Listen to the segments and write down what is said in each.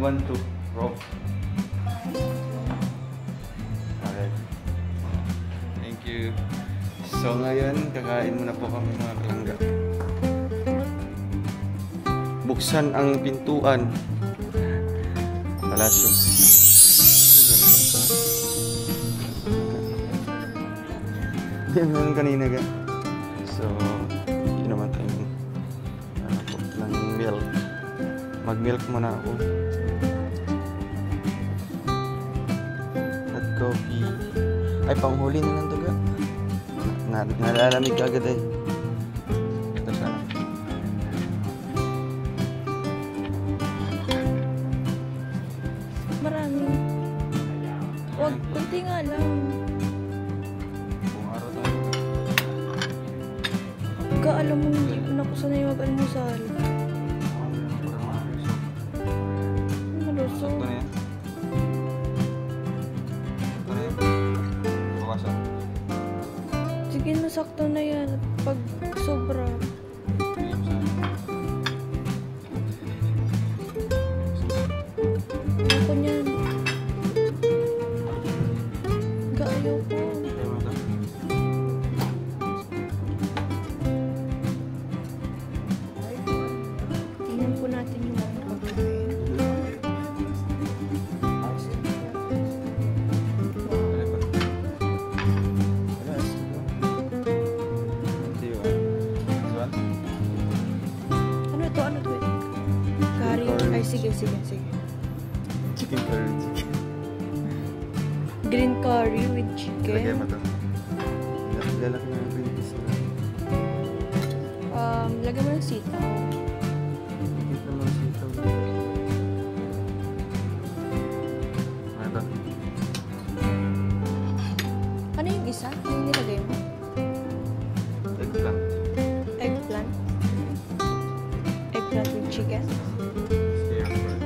want to rope. Okay. Thank you. So ngayon, kakain muna po kami mga kalangga. Buksan ang pintuan. Palasyo. Yan kanina ka. So, yun naman tayong ng milk. Mag-milk muna ako. At coffee. Ay, panghuli na lang ito ka. Nalalamig ka agad eh. Ito sana. Marami. Huwag, kunti nga lang. Kung araw tayo. Ka, alam mo, hindi ko na ko sanay mag-almusal. Malusog. Sakto na yan. Sakto na yan. Bukasan. Sige na, sakto na yan. Pag sobra. Ako niyan. Ka, ayoko. Tingnan po natin yung mga pagkain. Ano to? Ano to? Curry. Ay, sige. Chicken curry. Chicken. Green curry with Lagyan chicken. mo ito. Lalaki na yung green peas na. Lagyan mo ng sitaw. Higit naman sitaw. Ano ito? Ano yung isa? Yung nilagay mo? Eggplant. Eggplant? Eggplant with chicken? Stir fry.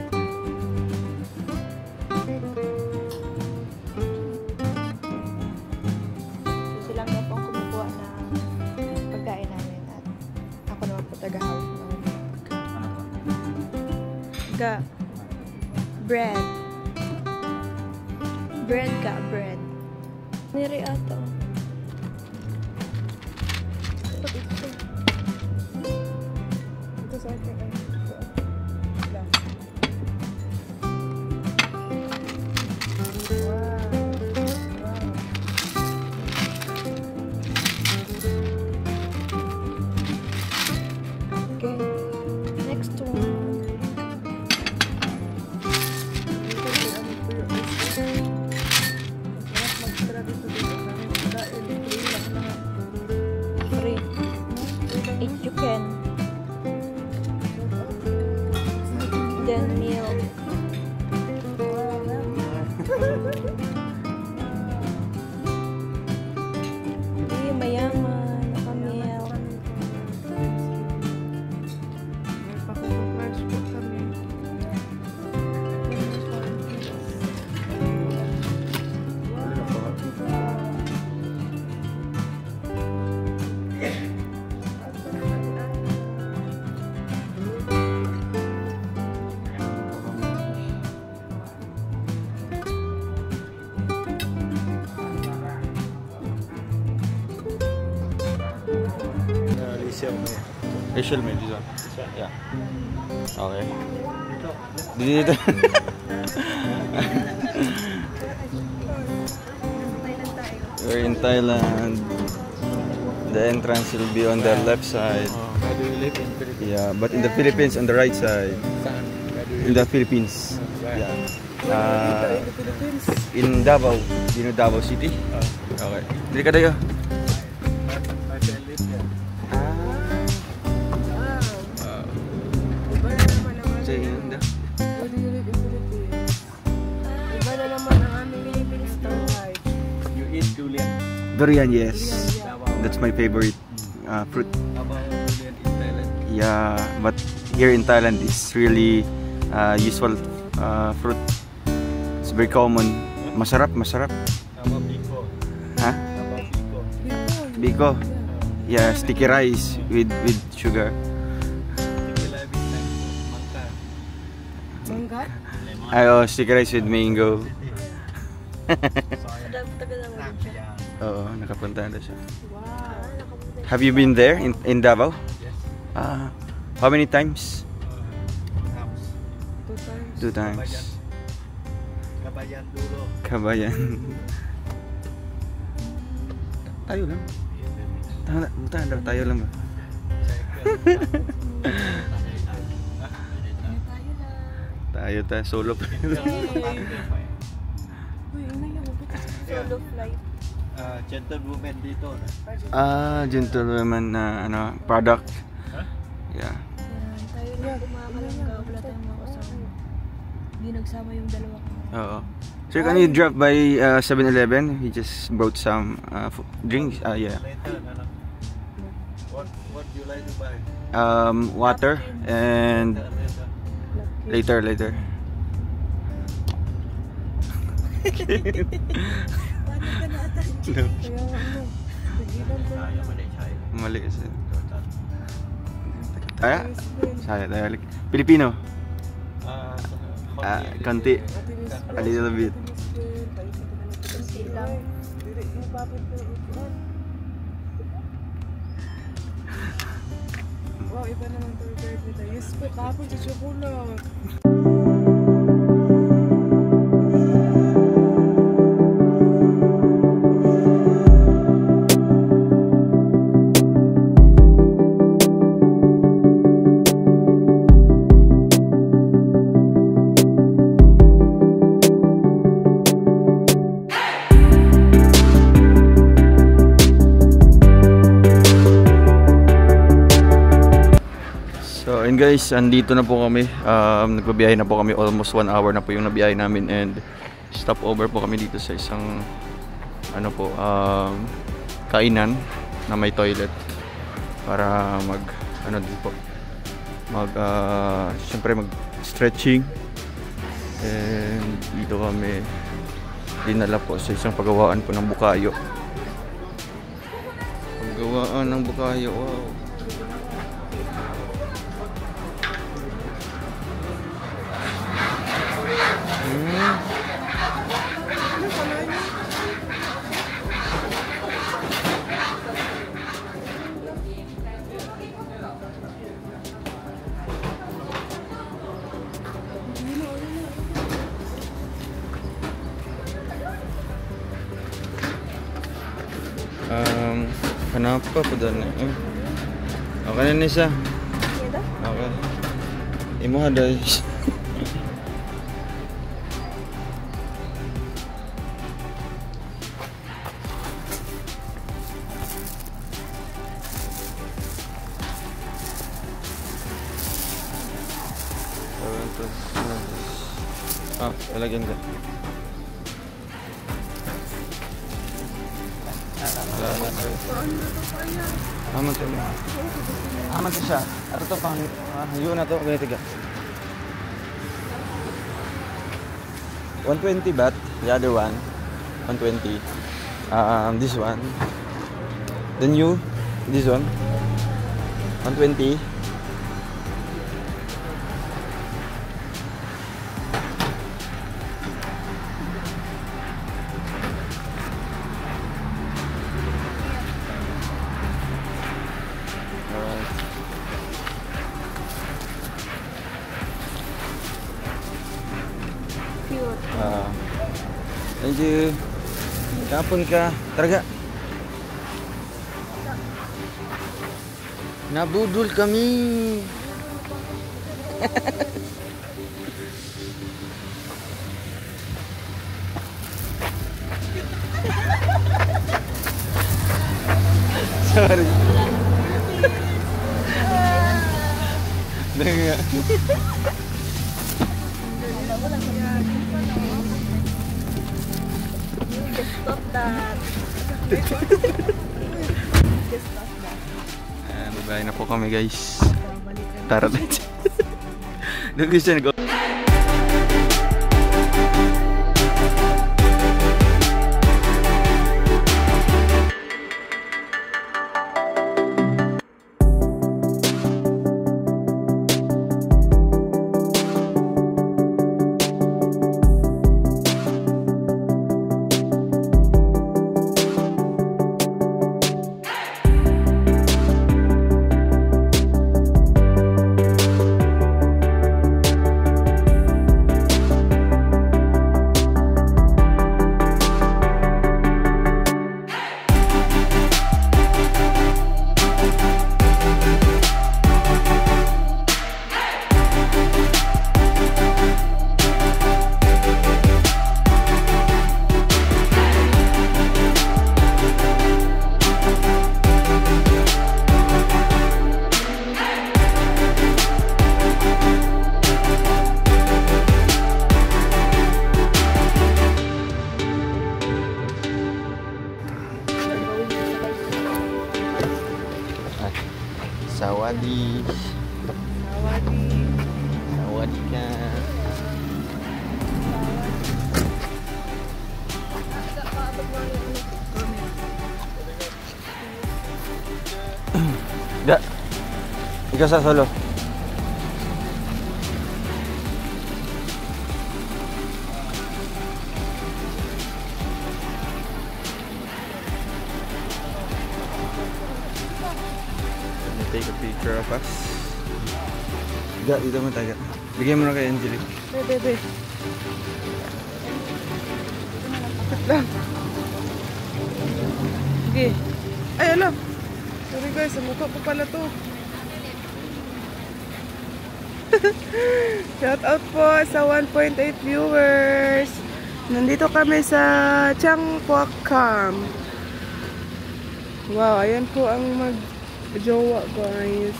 So silang na pong kumukuha ng pagkain namin at ako naman po tagahawak ng Ano pa? bread. Bread. Niri ato. Ito sa atin. Okay, next one. Free. If you can. Then milk. Hindi, mayaman. Naka-milk. Facial meal, this one. Yeah. Okay. Dito. We're in Thailand. The entrance will be on the left side. Where do you live in Philippines? Yeah, but in the Philippines on the right side. Where do you In the Philippines. Where? Yeah. in the Philippines? In Davao. You know Davao City? Okay. Dili ka dayo. My friend lives there. Iba na naman ang Sa inyo. Where do you live in Philippines? Iba na naman ang aming Philippines life. You eat durian. Durian, yes. Davao. That's my favorite fruit. How about durian in Thailand? Yeah, but here in Thailand it's really usual fruit. It's very common. Masarap. How about biko? Ha? How about biko? Biko. Yeah, sticky rice with sugar. Sticky live in mangga. Mangga? Ay, oh, sticky rice with mango. Tagal naman din siya. Oo, nakapunta na siya. Wow. Have you been there in Davao? Yes. How many times? House. 2 times. 2 times. Kabayan Duro. Kabayan. Tayo lang. Tayo lang ba? Tayo solo pa. Solo flight. Gentlewoman dito. Gentleman na product. Yeah. Yan, tayo lang kumakalangga. Wala tayong mga kasama. Hindi nagsama yung dalawa ko. Oo. Sir, can you drop by 7-Eleven? He just brought some drinks. Yeah. Later na lang. What do you like to buy? Water and later. Mali kasi. Tayo. Filipino. Konti. A little bit. Wow, iba naman tour guide nila. Yes po, kapon sa chocolate. So, and guys, andito na po kami. Nagbabiyahe na po kami. Almost 1 hour na po yung nabiyahe namin. And stop over po kami dito sa isang kainan na may toilet. Para syempre mag-stretching. And dito kami dinala po sa isang paggawaan po ng bukayo. Paggawaan ng bukayo, wow. Kenapa pedana? Okay na siya. Okay. Imo ada. Lalagyan ka. Aman to siya. Ato to pang yun na to. Ganito ka. 120 baht. The other one 120. This one. Then you this one 120. Thank you. Kapon ka. Taraga. Nabudol kami. Sorry. Dengar. Stop that. Bye na po kami guys. Tara na. Doon gusto na go. Sawadi. Sawadi ka. Da. Ikaw sa solo. Take a picture of us. Da, dito mo tayo. Bigyan mo na kay Angelique. Bebe. Lang. Sige. Ay, alam. Sorry guys, sa mukha ko pala to. Shout out po sa 1.8 viewers. Nandito kami sa Changpuak Camp. Wow, ayan po ang mag-jowa guys.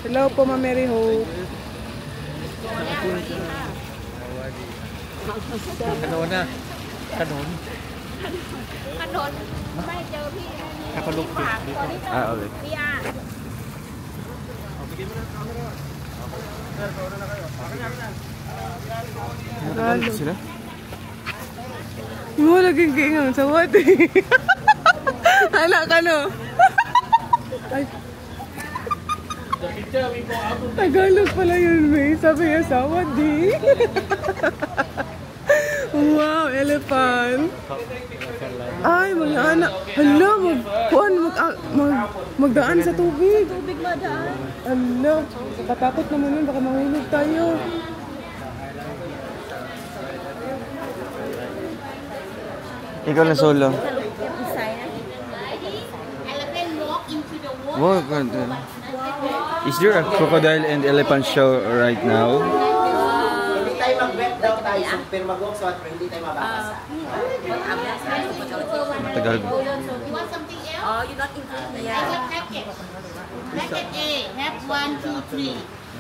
Hello po, Ma Mary Hope. Kanon na. Kanon. Kanon. Mayเจอพี่ Kapalok. Okay. พี่อา Ano sila? Mo laging giingon sa wati. Hala ka no. Ay. Tagalog pala yun, May. Sabi niya sa wati. Wow, elephant. Ay, mga anak. Hala, magdaan sa tubig. tubig madaan. Hala, katakot naman yun. Baka mahulog tayo. Ikaw na solo. Elephant walk into the water. Wow, God. Is there a crocodile and elephant show right now? Hindi tayo mag-wet daw tayo, pero mag-walk sa water, hindi tayo mababasa. Tagalog. You want something else? Oh, you're not including I have packet. Packet A. Have 1, 2, 3.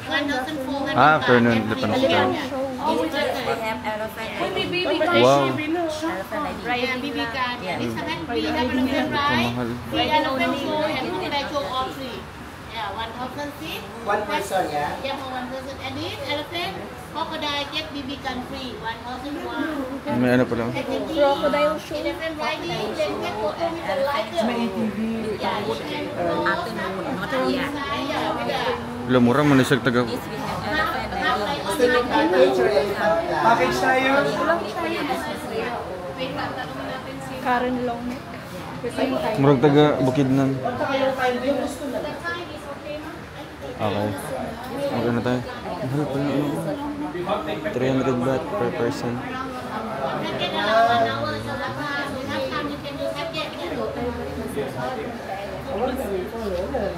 1,400. Ah, pero nun, elephant show. they have elephant. Wow. Ryan BB card. This elephant B have elephant right. Mahal. Three elephant show and crocodile show all three. Yeah, 1,000 seat. One person, yeah? Yeah, for 1 person. And this elephant, crocodile get BB gun free. 1,001. May ano pa lang. Crocodile show. Elephant riding, then get photo with the lighter. Yeah, you can. Afternoon, not here. Yeah. Wala, mura man isang taga. This we have elephant. Gusto nyo package or elephant lang? Package tayo? Karen Long. Murag taga Bukidnon. Okay. Okay na tayo. Mahal pala ano. 300 baht per person.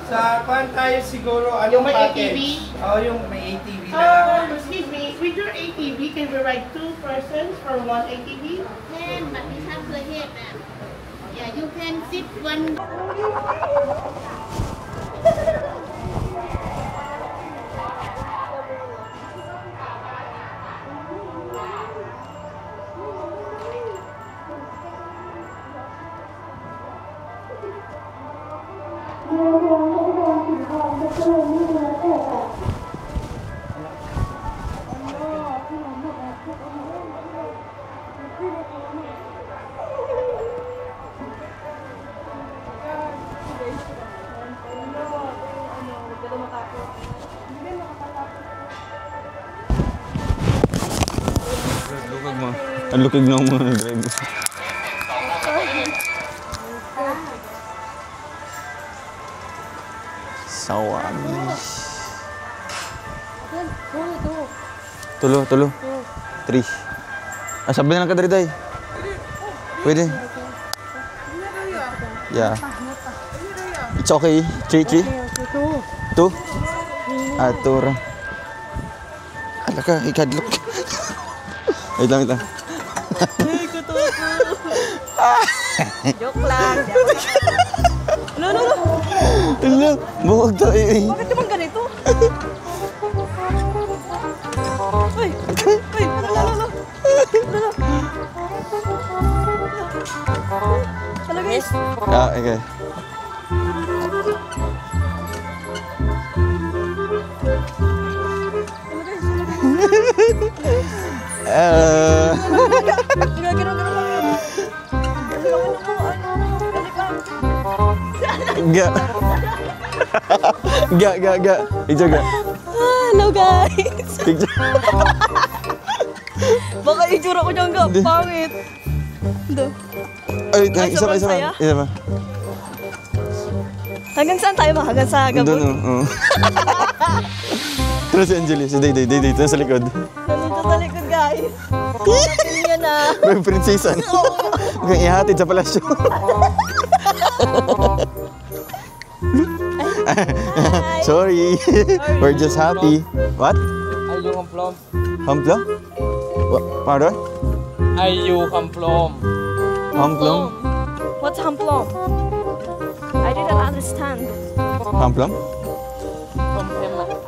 Sa pan tayo siguro, anong May package? ATV? Oo, yung may ATV na. Excuse me, with your ATV, can we ride 2 persons for 1 ATV? Can, but we have the head, ma'am. Yeah, you can sit one. Lukag mo. Ang lukig na mga driver. Sawami. Tulo. 3. Ah, sabi na lang ka dari day. Pwede. Yeah. It's okay. 3. 2. Ah, 2 ra. Ala ka, ikadlok. Wait lang. Joke lang. Ala, buwag tayo eh. Bakit naman ganito? Uy! Talaga guys. Ah, okay. Gak. Gak. Picture gak? Hello guys! Picture. Baka itsura ko dyan gak, pangit. Ay, isa pa. Hanggang saan tayo ma? Hanggang sa gabon? Doon, oo. Tara si Angeli, si Day. Ito sa likod. Nandito sa likod guys. Natin niya na. May prinsesa. Huwag ihatid sa palasyo. Sorry. We're just happy. What? Are you come from? Hamplong? Pardon? Are you come from? Hamplong? What's hamplong? I didn't understand. Hamplong?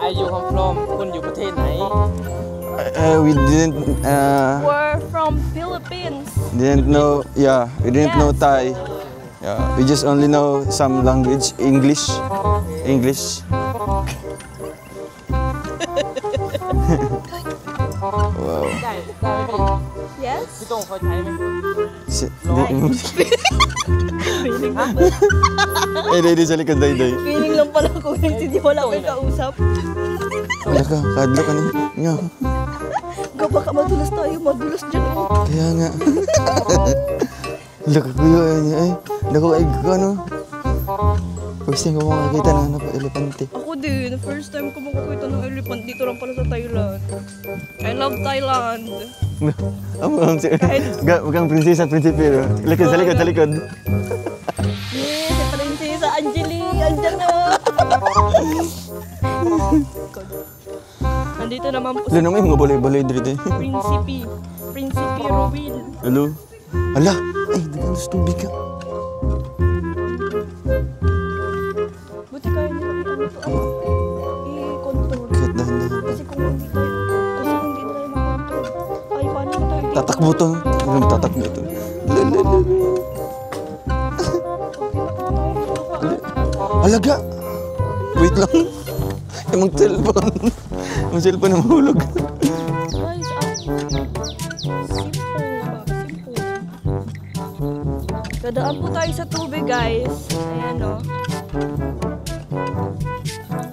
Are you come from? คุณอยู่ประเทศไหน We didn't We're from Philippines. didn't know. Yeah, we didn't know Thai. Yeah, we just only know some language, English. Wow. ได้ไหมพี่ Yes. พี่โต้งเขาใช้ไหม Day sa likod, Day. Feeling lang pala ko hindi wala akong kausap. Wala ka, kadlo ka niya. Baka madulas tayo, madulas dyan oh. Kaya nga. Laka kuya niya ay. Lako ay ano. First time ko makakita ng elepante. Ako din, first time ko makakita ng elephant dito lang pala sa Thailand. I love Thailand. Mukhang prinsesa, prinsipero. Sa likod. Yes, si Prinsesa Angeli, andyan na. Nandito naman po Lalo naman yung mga balay dito. Prinsipi Ruin. Hello? Ala! Ay, nagandang tubig ka. Buti kaya nila i-control. Kahit dahan-dahan. Kasi kung hindi nila i-control, ay paano mo tayo? Tatakbo to. Anong tatakbo to? Alaga! Wait lang. Yung cellphone. Yung cellphone na mahulog. Guys, simple. Dadaan po tayo sa tubig, guys. Ayan, no.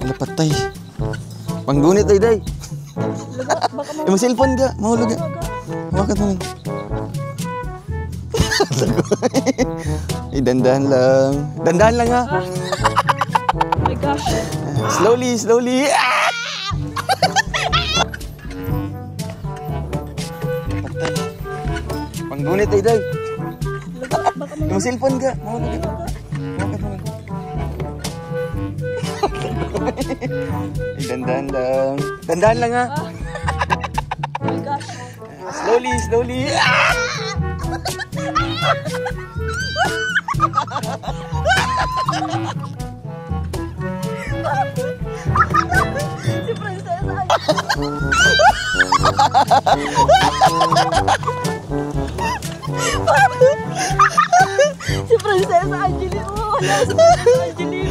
Ala, patay. Panggunit, Day. Baka Yung cellphone ka, mahulog ka. Hawakan mo lang. Ay, dandahan lang. Dandahan lang ha. Oh my gosh. Slowly. Patay. Panggunit, Day. Yung cellphone ka, mahulog ka. Hawakan mo lang. Ay, dandahan lang. Dandahan lang ha. Oh my gosh. Slowly. Si Prinsesa Angeli. Oh, wala si Prinsesa Angeli.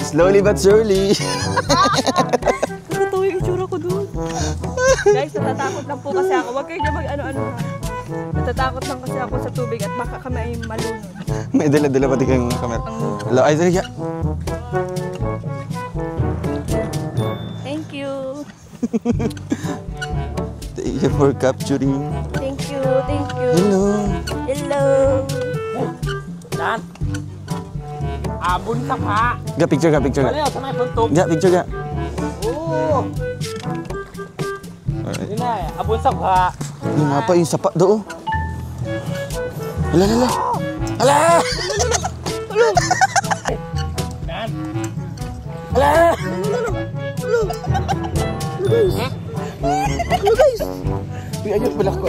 Slowly but surely. Nakatawa yung itsura ko doon. Guys, natatakot lang po kasi ako. Huwag kayo dyan mag-ano-ano ha. Natatakot lang kasi ako sa tubig at baka kami ay malunod. May dala-dala pati kayong mga camera. Hello, ay, sorry ka. Thank you. Thank you for capturing. Thank you. Hello. Hello. จานบุญสภา Ga, picture ka. มาแล้วทำไมฝนตก Ga, picture ka. โอ้นี่แน่บุญสภา Yung nga pa, yung sapa doon. Hala. จาน Uy, ayun pala ko.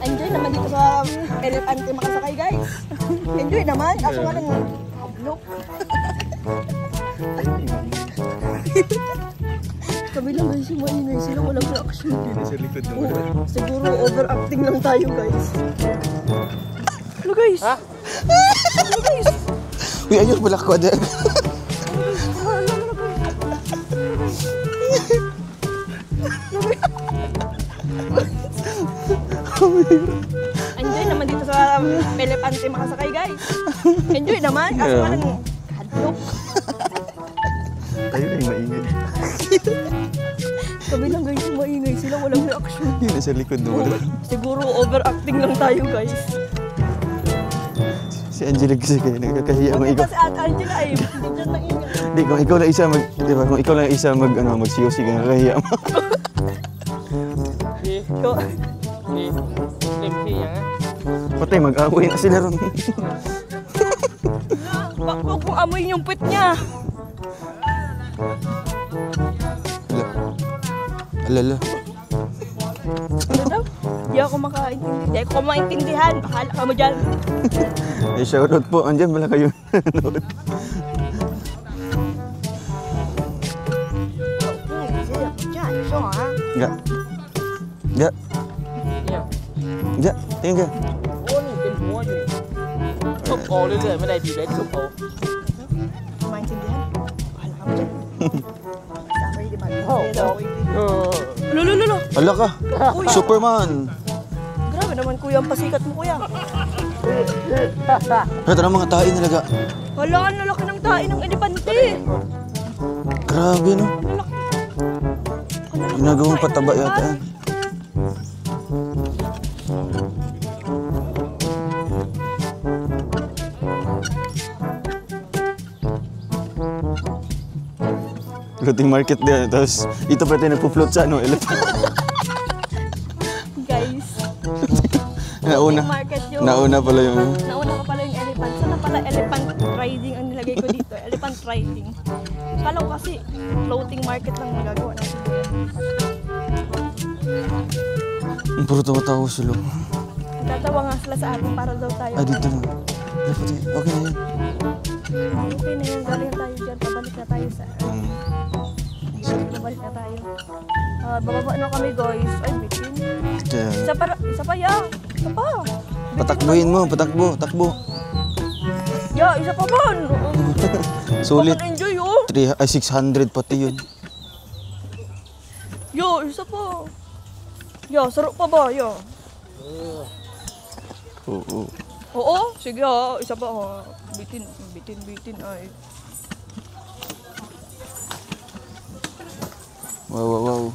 Enjoy naman dito sa elepante makasakay, guys. Enjoy naman. Kaso nga lang hablok. Kami lang guys yung maingay sila. Walang reaction. Siguro overacting lang tayo, guys. Hello, guys. Uy, ayun pala ko ada. Enjoy naman dito sa Elepante makasakay, guys. Enjoy naman. Kaso Yeah. parang hadlok. Tayo na yung maingay. Kami lang guys, maingay sila. Walang reaction. Yun nasa likod doon. Siguro overacting lang tayo, guys. Si Angelique kasi kayo nagkakahiya mo ikaw. Kasi Ate Angela ay hindi dyan maingay. Hindi, kung ikaw lang isa mag, di ba? Kung ikaw lang isa mag, ano, magsiyosi ka, nakahiya mo. Patay, mag-away na sila ron. Huwag mong amoy yung puwit niya. Alala. Ano daw? Di ako makaintindi. Di ako maintindihan. Bahala ka mo dyan. Eh, shoutout po. Andyan pala kayo. Enggak. Enggak. Enggak. Tinggal enggak. โอ้นี่เป็นหัวอยู่ทุบโอเรื่อยๆไม่ได้ดีเลยทุบโอ Maintindihan. Bahala ka mo dyan. Sabay di ba? เออ Lolo. Ala ka. Superman. Grabe naman kuya, ang pasikat mo kuya. Ito na mga tae talaga. Hala, ang lalaki ng tae ng elepante. Grabe, no? Ang lalaki. Ginagawang pataba yata yan. Floating market din. Tapos ito pa tayo nagpo-float sa ano, elephant. Guys, Nauna. market yun. Nauna pala yung... Nauna ka pala yung elephant. Sana pala elephant riding ang nilagay ko dito. Elephant riding. Kala ko kasi floating market lang magagawa natin. Puro tawa-tawa sila. Tatawa nga sila sa atin para daw tayo. Ah, dito na. Okay na yan. Okay na yan. Galing na tayo dyan. Pabalik na tayo sa... Pabalik na tayo. Bababa na kami guys. Ay, bitin. Isa pa ya. Isa pa. Patakbuhin mo, patakbo, takbo. Ya, isa pa ba? Sulit. Enjoy oh. 600 pati yun. Yo, isa pa. Yo, sarap pa ba? Yo. Oo. Oo, sige ha. Isa pa ha. Bitin ay. Wow.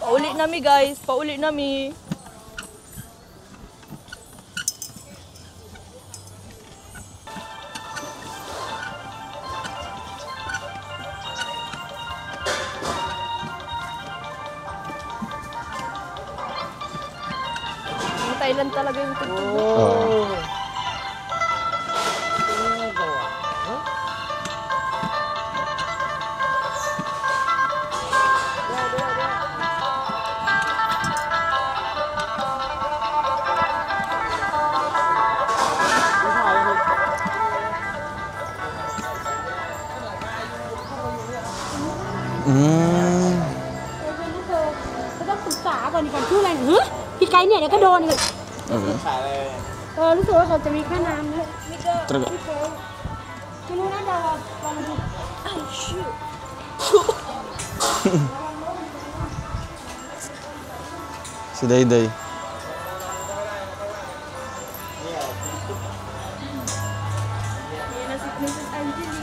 Pauli nami guys, pauli nami. Ang Thailand talaga yung tugtog. Mm. ก็ต้องศึกษาก่อนดีกว่าชื่ออะไรเนี่ยเฮ้ยพี่ไก่เนี่ยเดี๋ยวก็โดนเลยรู้สึกว่าเขาจะมีค่าน้ำด้วย Talaga. ไม่รู้นะเดี๋ยวลองมาดู Si Dayday. Yan na si Mrs. Angelique.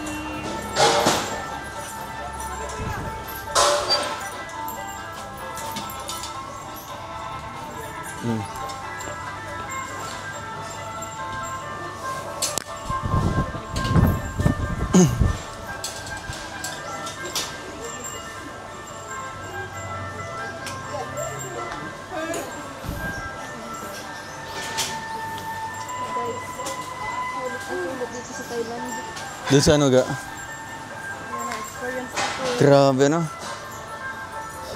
Doon sa ano ga? Experience na po. Grabe no?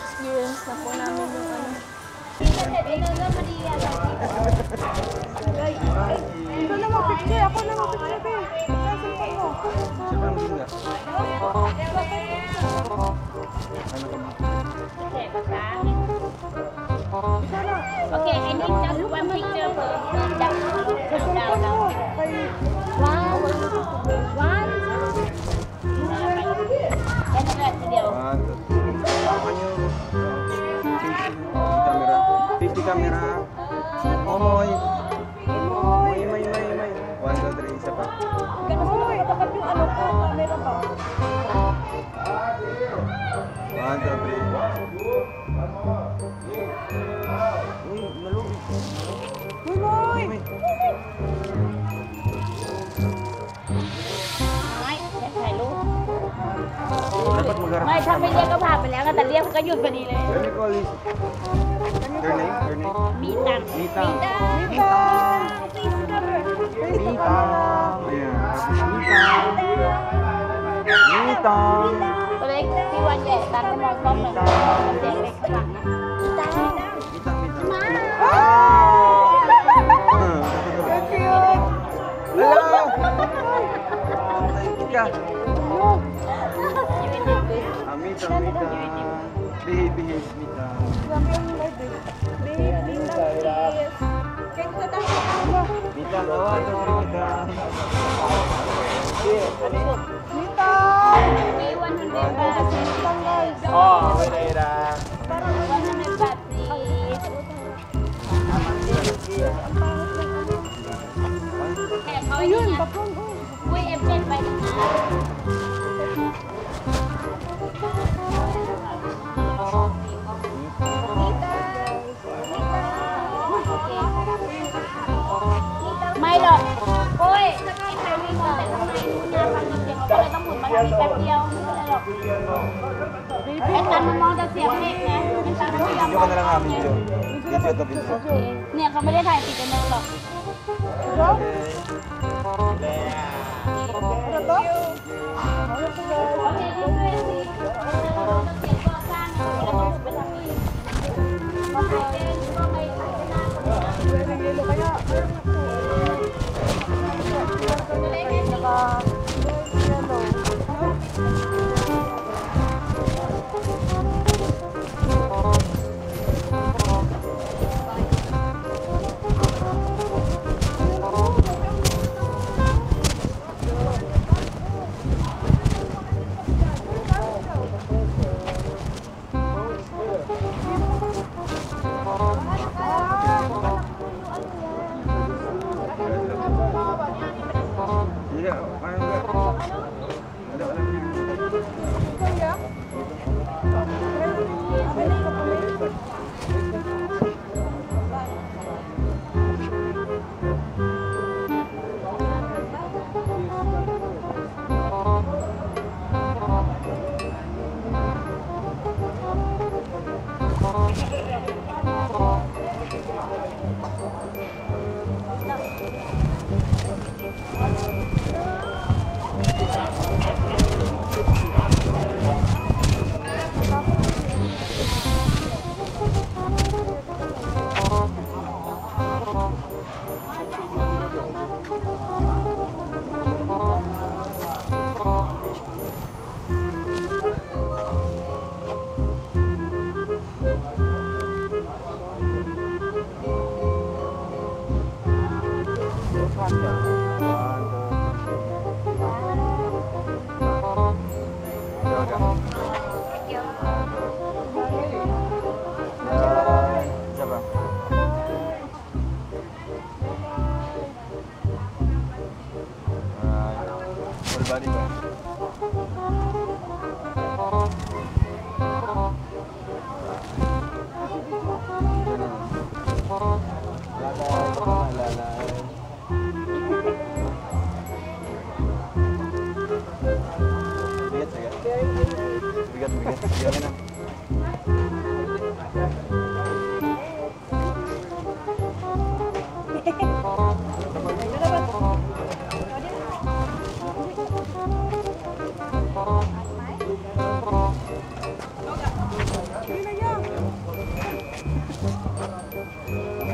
Experience na po namin yung ano. Ikaw na mag-picture, ako na mag-picture ba? Okay, I need just one picture for 1, 2, ไม่ถ่ายรูป Dapat magharap. ไม่ถ้าไม่เรียกก็ผ่านไปแล้วแต่เรียกก็หยุดพอดีเลย Let me call this. Your name? Your name? มีตังค์ Mita. Mita. Ayan. Mita. ตัวเล็กพี่วันใหญ่ตังค์มองกล้องหนึ่งเสียงเล็กข้างหลังนะตังค์ Mita, Mita. มา Hello! Ika. Mita, Mita. Behave, behave, Mita. Mita, bawa tu Mita.พี่วันนึงแบบ Oh, boleh dah. วันนึงแบบสีแขกเขายื่นกับพุ่งอุ้ยเอฟเจนไปนะไม่หรอกโอ้ยจะให้ใครวิ่งมาแต่ทำไมงานฟังเสียงเขาก็เลยต้องหมุนมาทางนี้แป๊บเดียวไม่เป็นไรหรอกไอ้ตันมันมองจะเสียงเด็กไงไอ้ตันมันไม่ยอมมองเนี่ยเขาไม่ได้ถ่ายติดกันเลยหรอกIya, mana enggak? Ada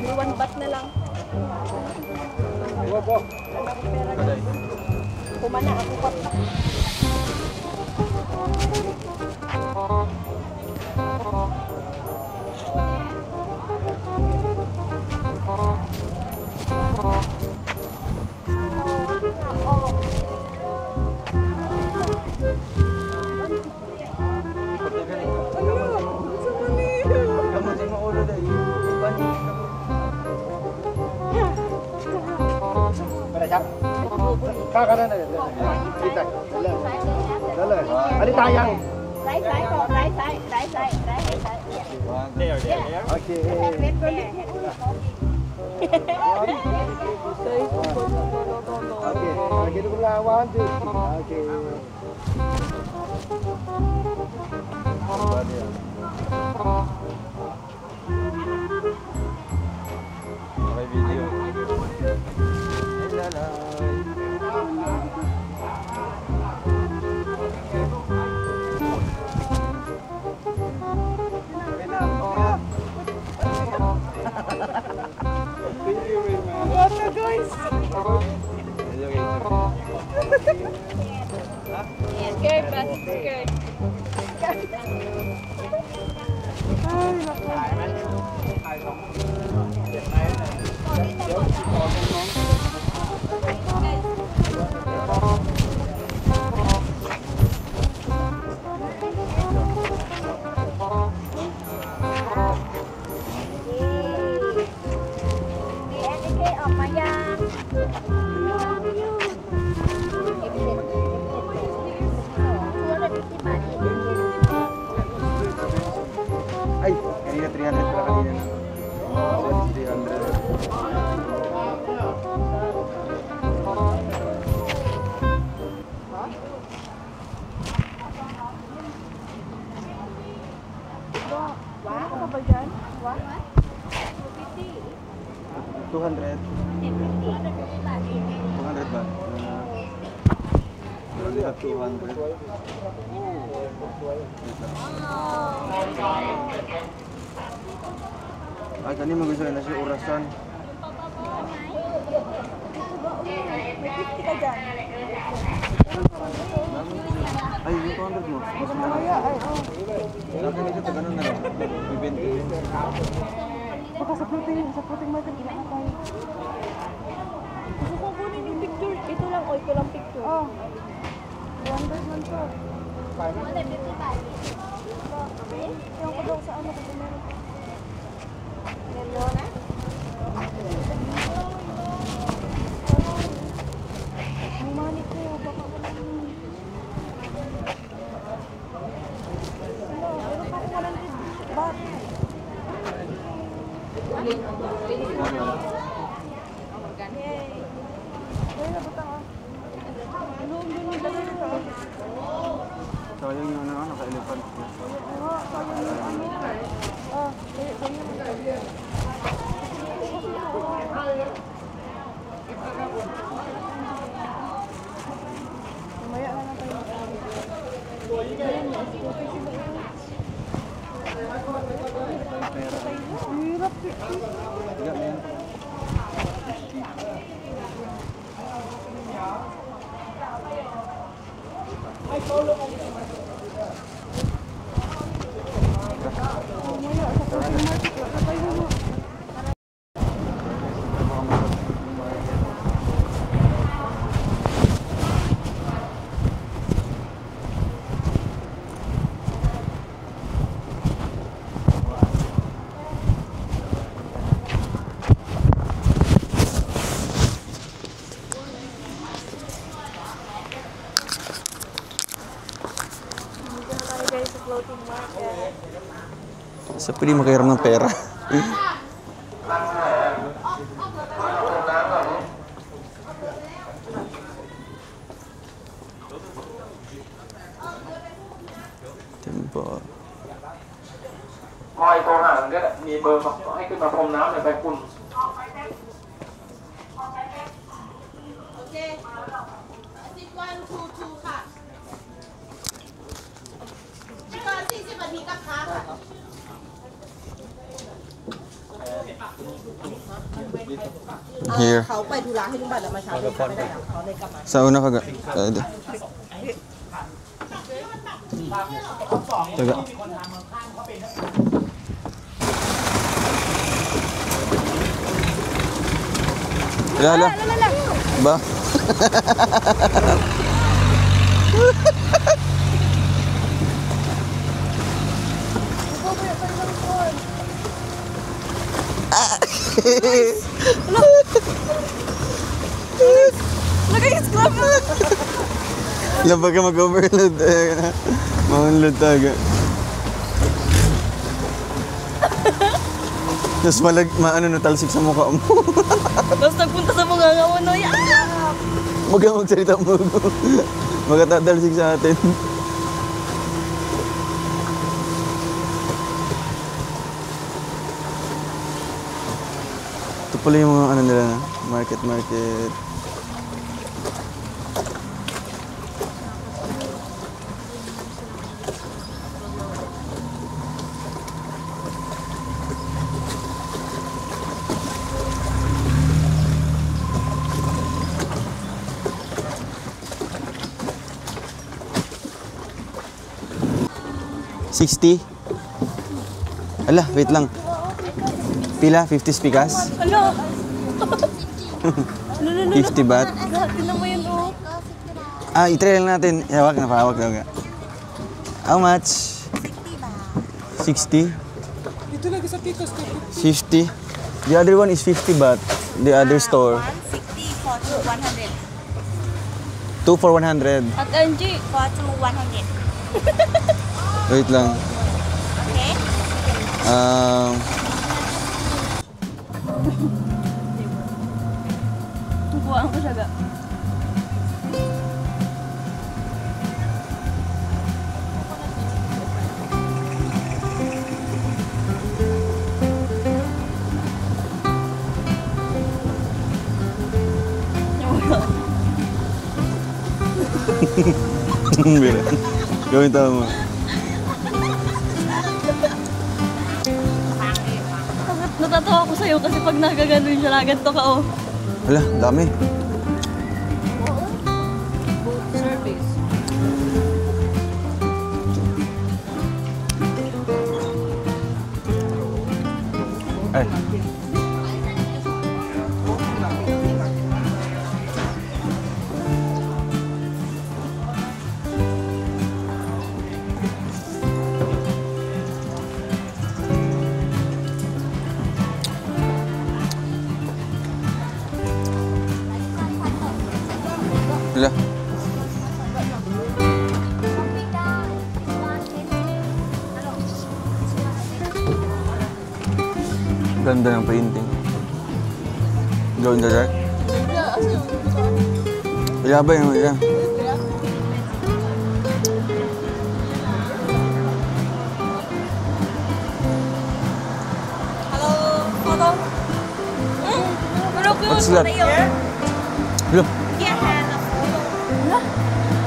Iwan bat na lang. Iwan po. Kumana ako pa. Ka na. Kita. Dala. Ali tayang. Right side or right side? Right side. There. Okay. Okay, kita pula 1, 2. Okay. Okay, video. What na guys? Scared ba? Scared. Ay, naku. Ay, kanina 300 pala kanina. 300. Wow, ano ba dyan? What? 200. 200 ba? Only have 200. Ay, kanina magustuhan na siya orasan. May 50 ka dyan. Ay, yung 200 mo. Mas Mamaya, ay, oh. Laki nito, ganun na lang. Bibenta. Baka sa floating market, ilan tayo? Gusto ko kunin yung picture. Ito lang, o ito lang picture. Oh. 200 man to. Yung ko daw sa ano kasi meron. Ang money ko, baka wala naman. Ano, meron pa ako 100 baht. Yay! Ayun na, butang ah. Ano, yung dalawa nito. Sayang yung ano, naka-elephant. Oo, sayang yung ano. Ah, ganyan. Mamaya na lang tayo. Hirap. Tiga na yan. Floating market. Sa pwede makahiram ng pera. Tempo. คอยโทรหาก็ได้มีเบอร์ให้ขึ้นมาพรมน้ำหรือไปคุณ โอเค10 1 2 2ค่ะไม่เกิน40 นาทีก็ค้างค่ะ Here. เขาไปธุระให้ลุงบัตรแล้วมาเช้าลุงไปไหนเขาเลยกลับมา Sa una ka ga. Taga. Lala. Ba? Labag ka mag-overload. Maunlad talaga. Tapos natalsik sa mukha mo. Tapos nagpunta sa mga ngawan, no? Huwag kang magsalita mo. Magkatatalsik sa atin. Ito pala yung mga ano nila na. Market. $60? Ala, wait lang. Pila? 50 spikas? Ano? 50 baht? Tingnan mo yun, oh. I-try lang natin. Hawak na. How much? 60 Dito lagi sa Picos. 50. The other one is 50 baht. The other store. 60 for 100. 2 for 100. At Angie. For 100. Wait lang. Okay? Bukuhaan ko siya, ga. Bira. Gawin tama mo. Natatawa ko sa'yo kasi pag nagaganon siya, naganto ka, oh. Hala, dami. Service. Ay. Hala. Ganda ng painting. Glow in the dark. Wala ba yung wala? Hello, photo. What's that? Hello.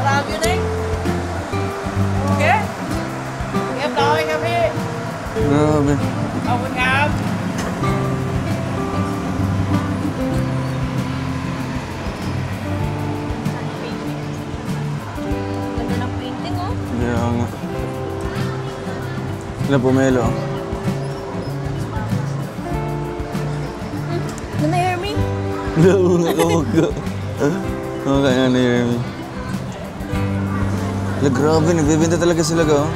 Làm gì đi? Kìa. Em đòi kìaพี่. Grabe. Không có ngắm. Ganda ng painting, oh. Kaya nga. Sila pumelo. Ano na, Hermie? Lalo na kawag ka. Oo, kaya na yun. Hala, grabe. Nagbibenta talaga sila ka, oh.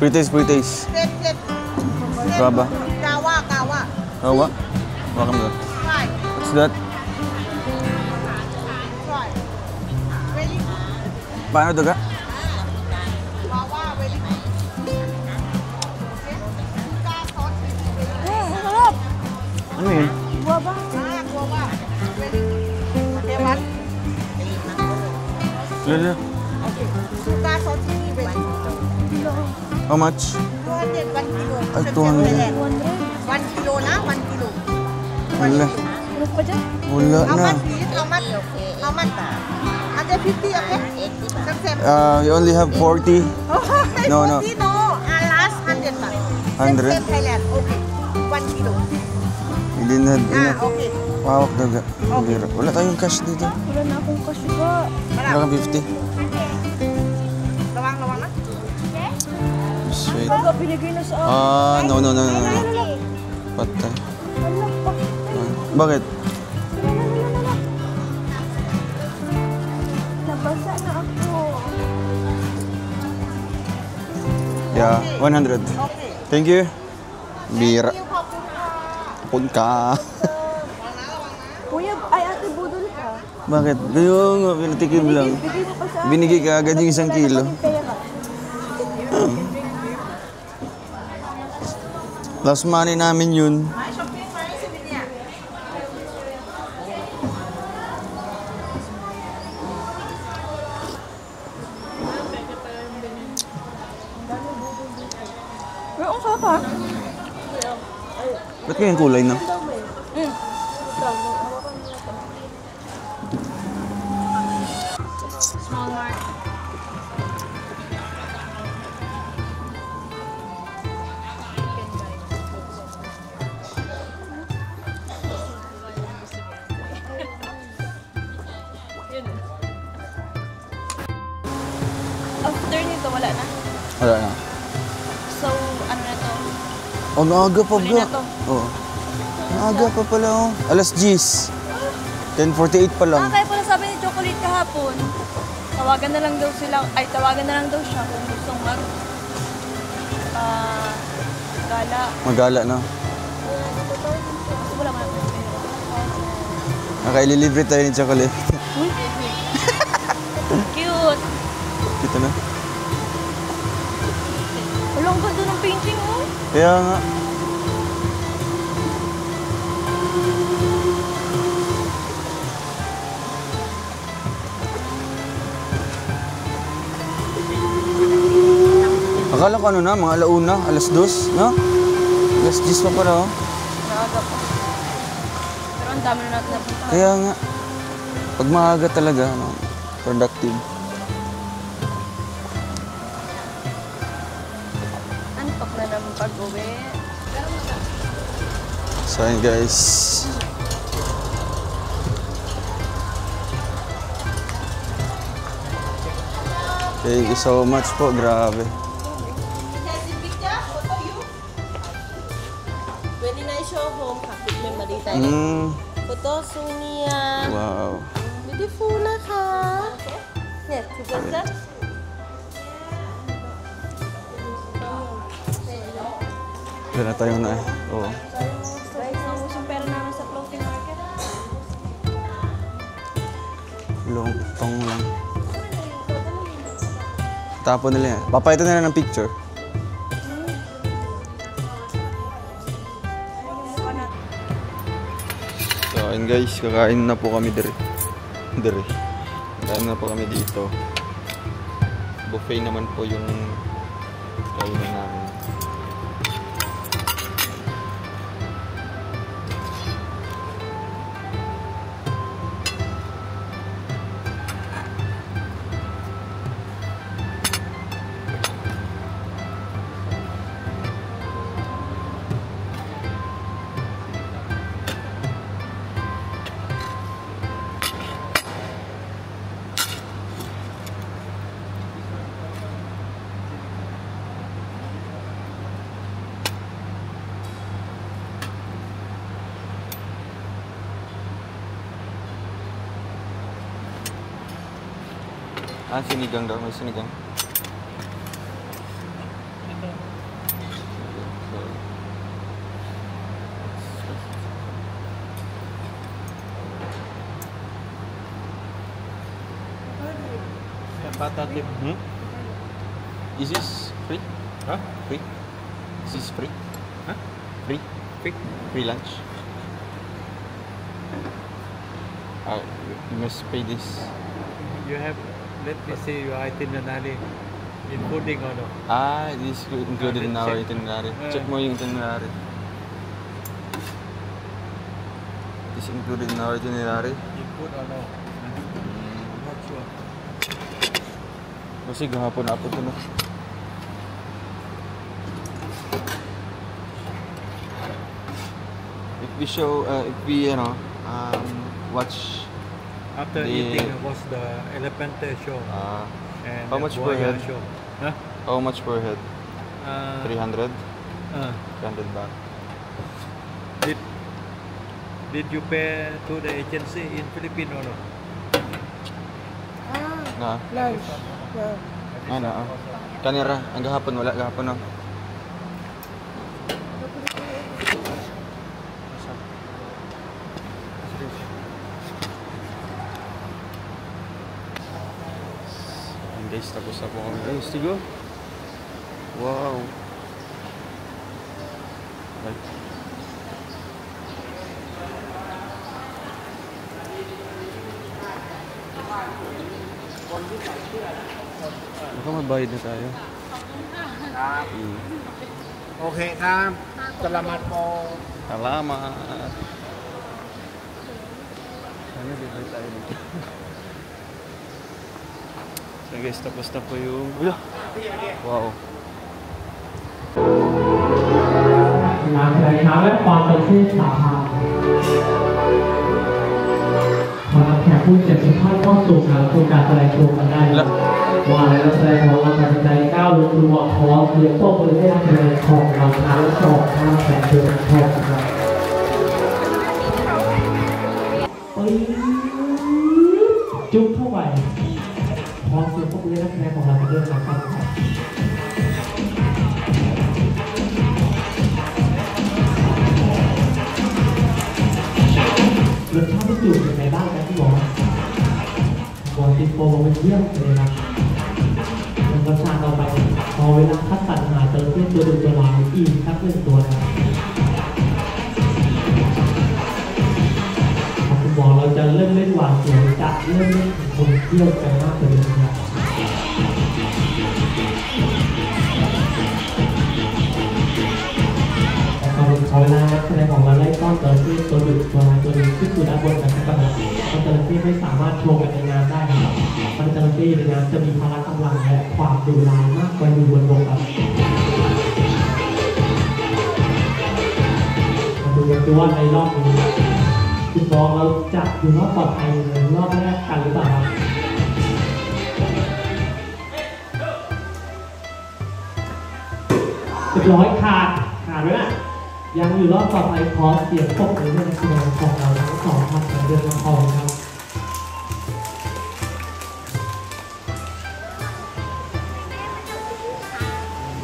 Pre-taste. Baba. Kawa. Kawa? Welcome to that. Right. What's that? Right. Very good. Paano to ka? Kawa, very good. Suka sauce chili very good. Sarap! Ano yun? Guava. Guava. Very good. Okay, one. Lala. Okay. Suka sauce chili very good. How much? 200, 1 kilo. Ay, 200. 1 kilo na, 1 kilo. Wala. Ano pa dyan? Wala How na. much please? How much? How much? 150, okay? Accept. You only have 40. No. Last 100 baht. 100? Same Thailand. Okay. 1 kilo. We didn't have enough. Okay. Pawak daga. Bira. Wala tayong cash dito. Wala na akong cash, ga. Wala kang 50. Lawang na. Sweet. Baga, binigay na sa akin. No. Patay. Ano pa? Bakit? Basa na ako. Yeah, 100. Thank you. Bira. Punka. Kuya, ay ate budol ka. Bakit? Kayo nga, pinatikim lang. Bigay mo pa sa Binigay ka agad yung 1 kilo. pera. Last money namin yun. Pero ang sarap ha. Ba't kayong kulay na? After nito, wala na. Wala na. So, ano na to? Oh, naaga pa Huli ba? na to. Oo. Naaga pa pala oh. Alas 10. 10:48 pa lang. Kaya pala sabi ni Chocolate kahapon, tawagan na lang daw siya kung gustong gala. Magala na. Kasi wala man ako. Nakaililibre tayo ni Chocolate. Cute! Kita na. Walang ganda ng painting oh. Kaya nga. Akala ko ano na, mga alauna, alas 2, no? Alas 10 pa pala, oh. Naaga pa. Pero ang dami na natin napunta. Kaya nga, pag maaga talaga, no, productive. Antok na naman pag-uwi. So ayun guys. Thank you so much po, grabe. Pwede na i-show home. Kapit may mali tayo. Photo, Sonia. Wow. Beautiful na ka. Yes, sigurda. Wala na tayo na eh. Oo. Guys, naubos yung pera namin sa floating market. Longtong lang. Tapon nila yan. Papalitan nila ng picture. So ayun guys, kakain na po kami dire. Kakain na po kami dito. Buffet naman po yung kainan namin. Ah, sinigang daw. May sinigang. Patatip. Is this free? Huh? Free? Is this free? Huh? Free? Free? Free lunch? You must pay this. You have, let me see your itinerary. Including or no? Ah, this is included in our Check. itinerary. Check mo yung itinerary. This is included in our itinerary. Include or no? I'm not sure. Kasi gahapon na po ito na. If we watch After the, eating was the elephant show. And how the much per buaya head? show. Huh? How much per head? 300? 300 baht. Did you pay to the agency in Philippines or no? Na? Lunch. Yeah. Ano? Kanira, ang gahapon wala gahapon no. Guys, tapos na po kami guys. Tigo. Wow. Right. Baka mabayad na tayo. Okay, Kam. Salamat po. Salamat. Sana libre tayo dito. So guys, tapos na po yung... Wow. 拿起来拿ไว้ความเป็นที่สาธารณะขอรับแขกผู้เกียรติทุกท่านเข้าสู่การโครงการแสดงโชว์กันได้ว่าแล้วแสดงของเราตัดสินใจก้าวลงดูว่าขอเสียงโต้บริเวณแสดงของเราทั้งสองท่านแสดงโชว์กันครับจุ๊บเข้าไปพอเสียงโต้บริเวณแสดงของเราเป็นเรื่องนะครับรสชาติที่จุดเป็นไงบ้างครับพี่หมอบอกติดโปรมันเยี่ยมเลยนะรสชาติเราไปพอเวลาคัดสรรหาเจอเพื่อนตัวดูตัวลายอีกสัก1ตัวนะคุณหมอเราจะเริ่มเล่นหวานเสียวจะเริ่มเล่นคนเที่ยวกันมากเลยนะครับพอเวลาแสดงของเราไล่ต้อนเจอที่ตัวดุตัวลายตัวนี้ขึ้นสู่ด้านบนกันนะครับมันจะที่ไม่สามารถโชว์กันในงานได้ครับมันจะที่ในงานจะมีพละกำลังและความดุร้ายมากกว่าอยู่บนบกครับมาดูกันดูว่าในรอบนี้คุณบอลเราจัดอยู่รอบปลอดภัยในรอบแรกกันหรือเปล่าครับเรียบร้อยขาดด้วยนะยังอยู่รอบต่อไปขอเสียงปรบมือให้นักแสดงของเราทั้งสองท่านในเรื่องละครครับ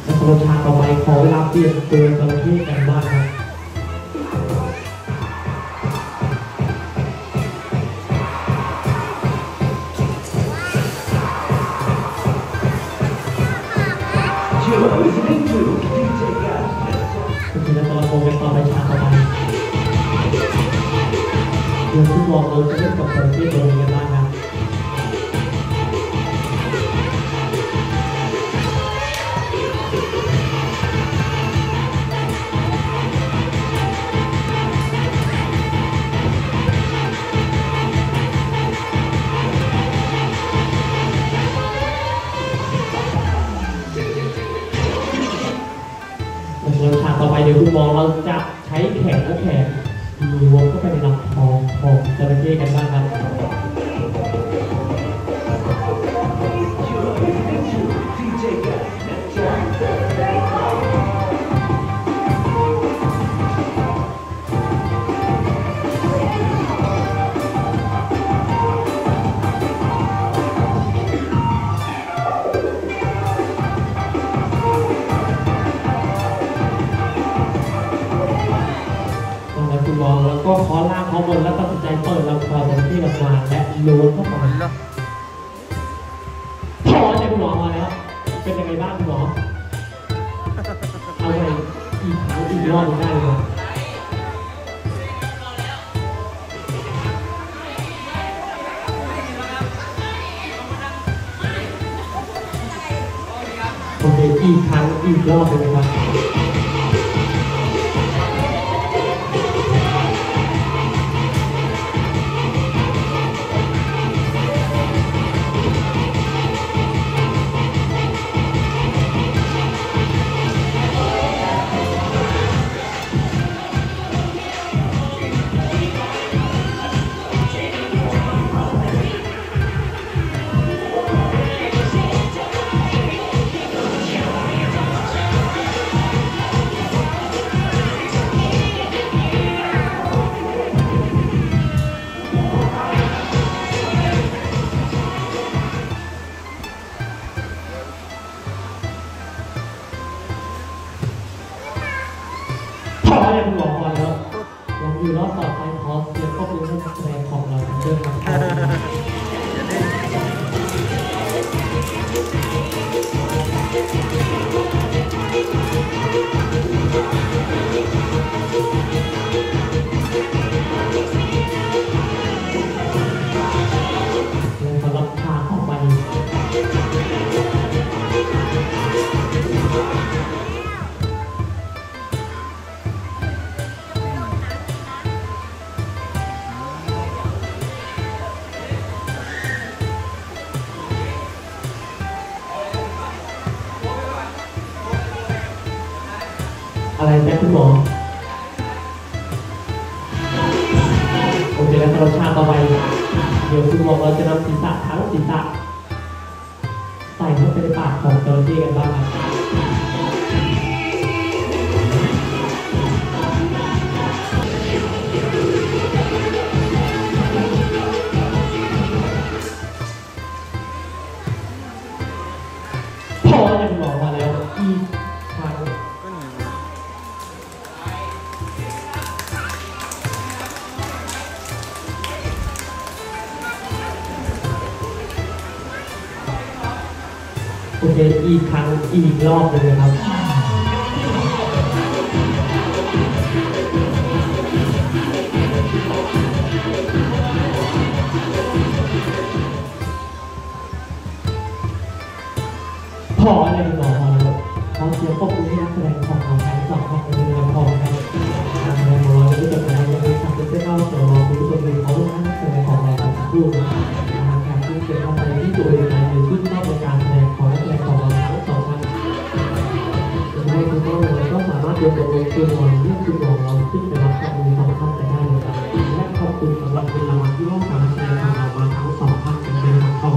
และสำหรับฉากต่อไปขอเวลาเปลี่ยนตัวจระเข้กันบ้างครับต่อไปฉากต่อไปเดี๋ยวทุกวงเราจะเล่นกับจระเข้ตัวนี้กันบ้างครับฉากต่อไปเดี๋ยวคุณมองเราจะใช้แขนและแขนรวมเข้าไปในลำคอของจระเข้กันบ้างครับแล้วก็ขอล่างขอบนแล้วตัดสินใจเปิดลำคอจระเข้ออกมาและล้วงเข้าไปพอใจคุณหมอมาแล้วเป็นยังไงบ้างคุณหมอเอาไปอีกรอบนึงได้เลยโอเคอีกครั้งอีกรอบเลยนะครับ อะไรแม่คุณหมอโอเคแล้วสำหรับฉากต่อไปเดี๋ยวคุณหมอเราจะนำศีรษะทั้งศีรษะใส่เข้าไปในปากของจระเข้กันบ้างครับพออย่างหมอมาแล้วอีกครั้งโอเคอีกครั้งอีกรอบเลยนะครับพออะไรหมอมาแล้วขอเสียงปรบมือให้นักแสดงของเราทั้งสองท่านในเรื่องพอนะครับการแสดงของเราจะจบแล้วยังมีสักเป็นเจ้าเสือรอคุณผู้ชมดูเขาลงนักแสดงของเราทั้งคู่การที่เป็นอะไรที่ตัวเองในชุดนอกในการแสดงของนักแสดงของเราทั้งสองท่านให้คุณพ่อเราก็สามารถเดินไปในตัวเราที่คุณมองเราขึ้นไปรับข้อมูลของท่านไปได้เลยครับและขอบคุณสำหรับเป็นรางวัลที่มอบการแสดงของเรามาทั้งสองท่านเป็นเป็นของเขา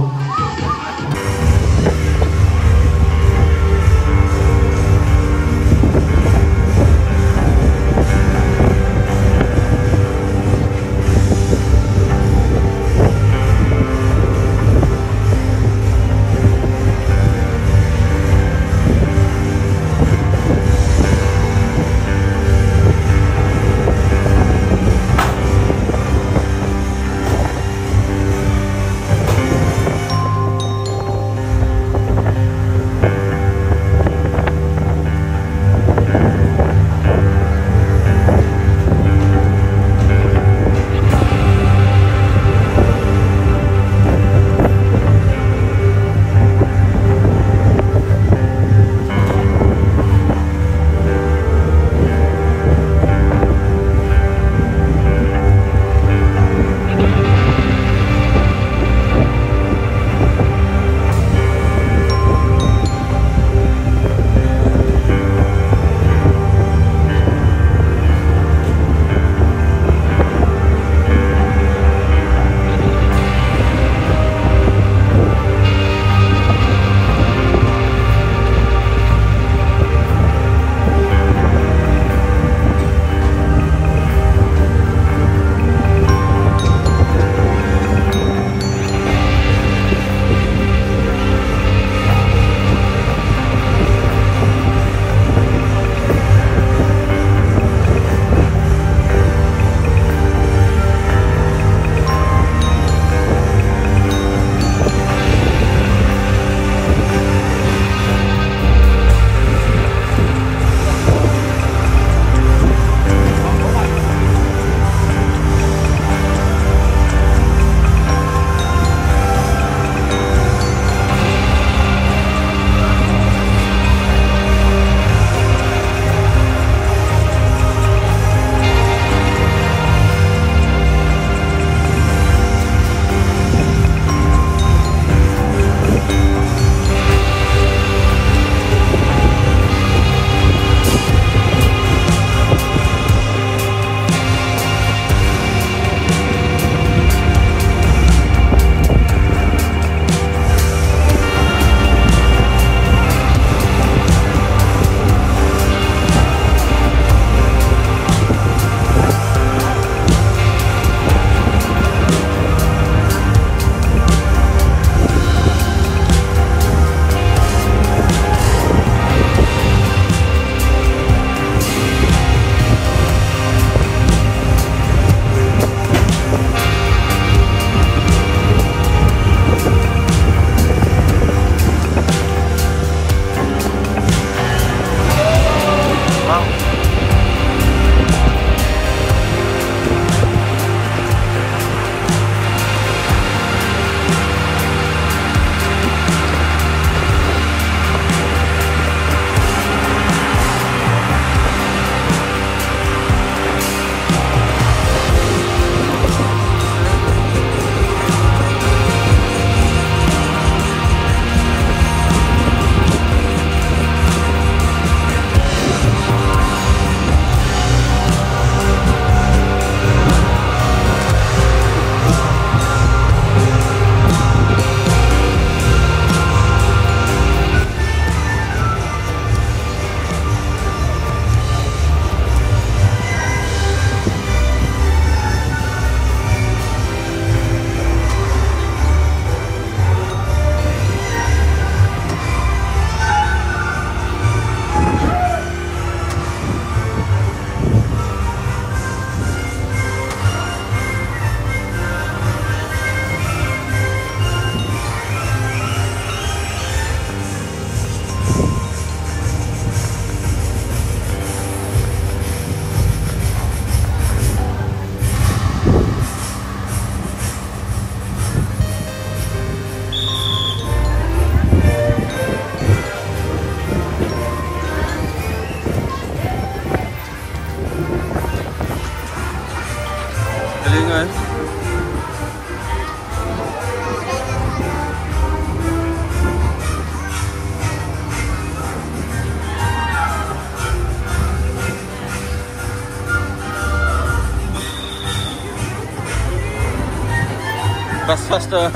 faster.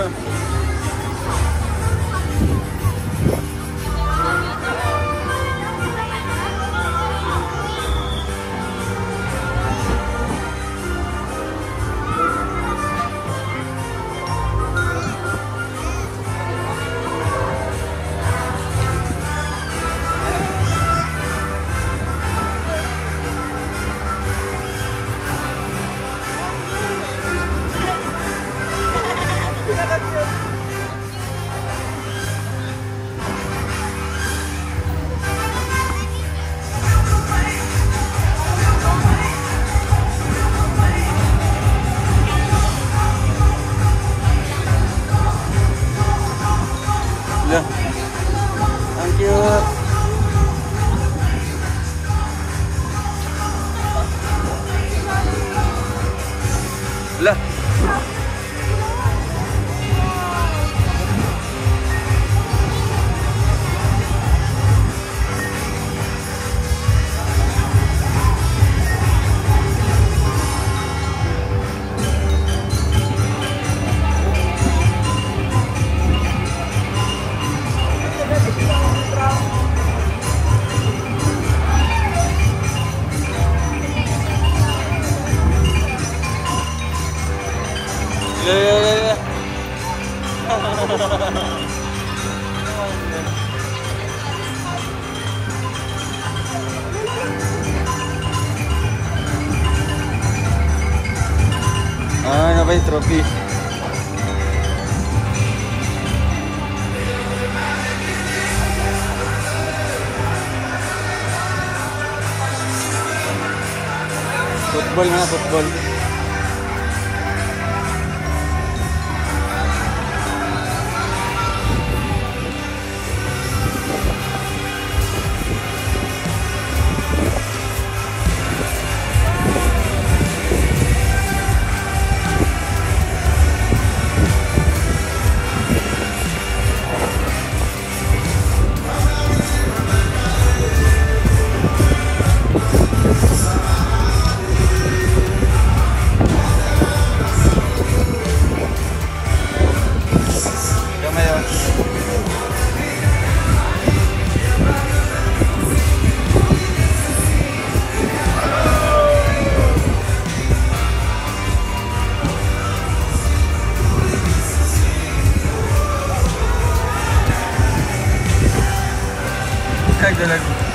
Thank you. Lah. Ah, ano ba yung trophy? Football na, football. Jalan.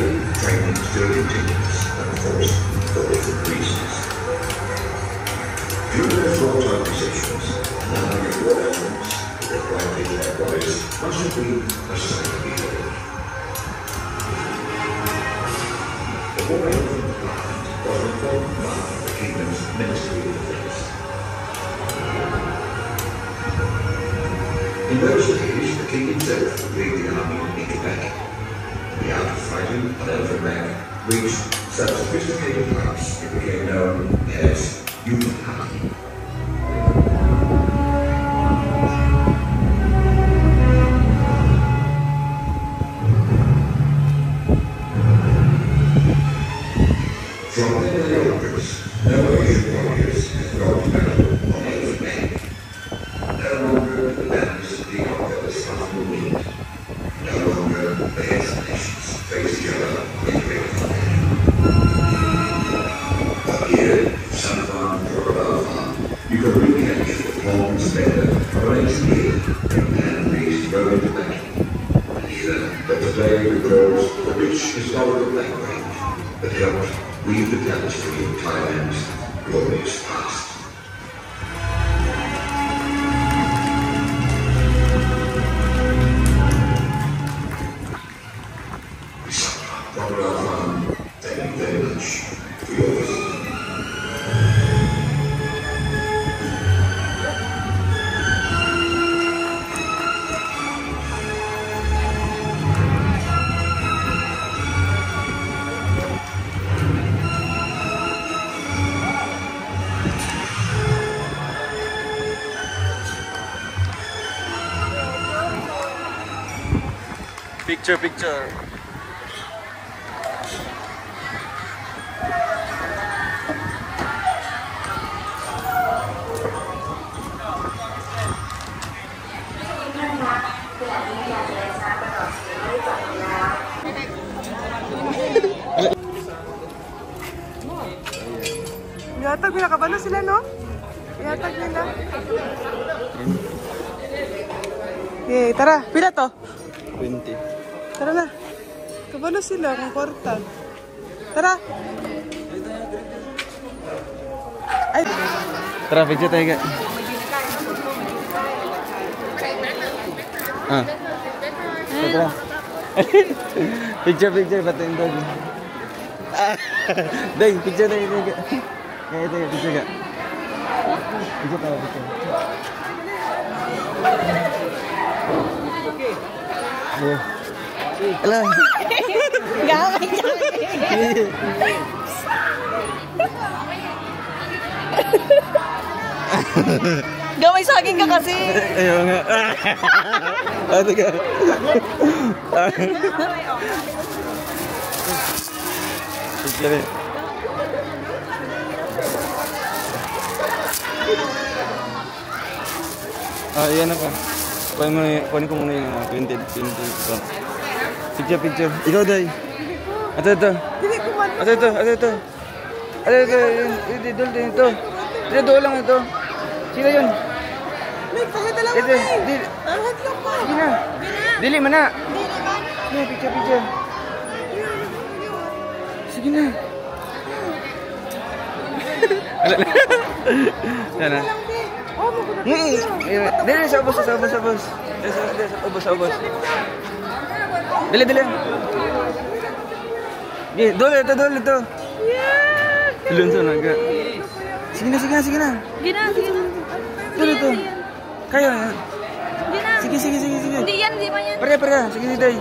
Today, training still continues, and of course, for different reasons. Due to their full-time positions, none of your elements that require taking their bodies must have been assigned before. The boy from the plant was an important part of the kingdom's Ministry of Defense. In those days, the king himself would lead the army into battle. The art of fighting on elephant back reached such sophisticated heights it became known as human hunting. From the early onwards, no Asian warriors had gone to battle on elephant back. No longer the banners of the conquerors fought the wind. No longer the heads of nations faced each other in great combat. But here, San Juan or above farm, you can recapture the form and splendor of an ancient hero when man raised rode into battle. And here, that today recalls the rich historical language that helped weave the tapestry of Thailand's glorious past. Thank you very much for your visit. Picture. Yatag nila, kabalo sila, no? Yatag nila. Okay, tara. Pila to? 20. Tara na. Kabalo sila, kung kwarta. Tara. Ay. Tara, picture tayo ka. Tara. Picture, ba't yung dog? Deng, picture tayo ka. Kaya tayo, picture ka. Picture tayo, picture. Yeah. Alam. Gamay ka. Gamay sa akin ka kasi. Ayaw nga. Ano ka? Picture eh. Iyan na pa. Kunin ko muna yung 20. Picture. Ikaw, Day. Ito. Dito lang ito. Sino yun? Pakita lang Ito. Lahat lang pa. Sige na. Dili man na. Picture. Sige na. Sana. Dili, sa ubos. Sa ubos. Dili. Dol ito. Lunso na ka. Sige na. Gina. Dol ito. Kayo na. Gina. Sige. Hindi ba yan? Pare. Sige, Day.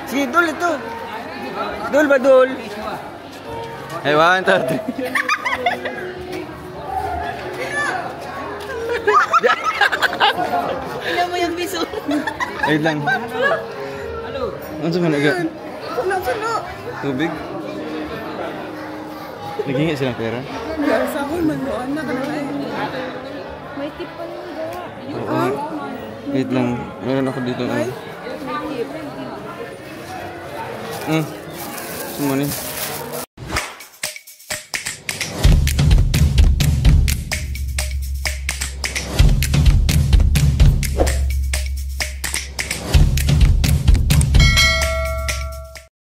Sige, dol ito. Dol ba, dol? Hey, 1, 2, 3. Alam mo yung biso. Wait lang. Ano sa managa? Suno. Tubig? Naghingi silang pera? Sa ako, manuan na ka na kayo. May tip pa rin daw. Oo. Wait lang. Meron ako dito. May tip. Sumani.